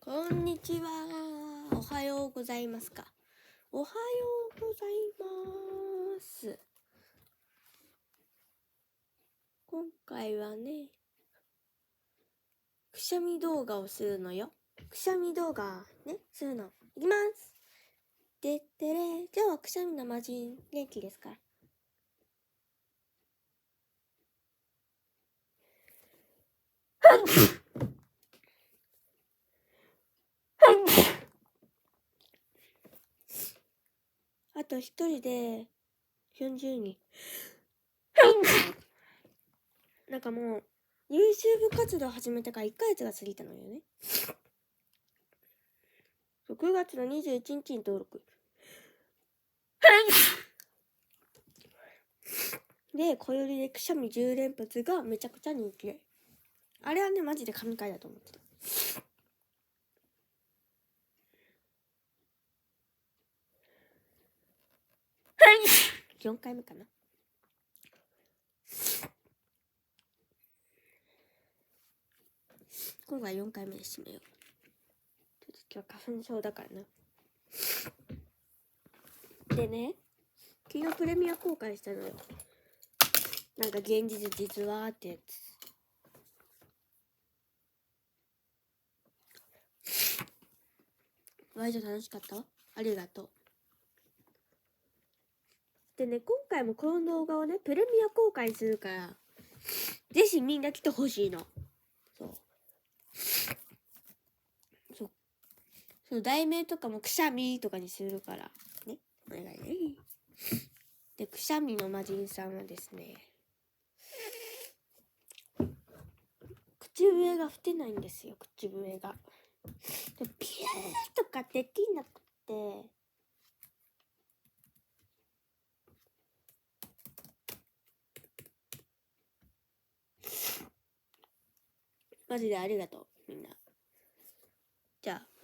こんにちは。おはようございますか。おはようございます。今回はね、くしゃみ動画をするのよ。くしゃみ動画ね、するの。いきます。でってれ、今日はくしゃみの魔人元気ですから。あと一人で40人。なんかもう YouTube 活動始めてから1ヶ月が過ぎたのよね。9月の21日に登録。で、小よりでくしゃみ10連発がめちゃくちゃ人気。あれはね、マジで神回だと思ってた。4回目かな。今回4回目で締めよう。ちょっと今日花粉症だからな。でね、昨日プレミア公開したのよ。なんか現実実話ってやつ。割と楽しかった？ありがとう。でね、今回もこの動画をね、プレミア公開するから、ぜひみんな来てほしいの。その題名とかもくしゃみとかにするから、ね。お願いね。で、くしゃみの魔人さんはですね、口笛が吹けないんですよ、口笛が。でピューとかできなくて、マジでありがとう、みんな。じゃあ。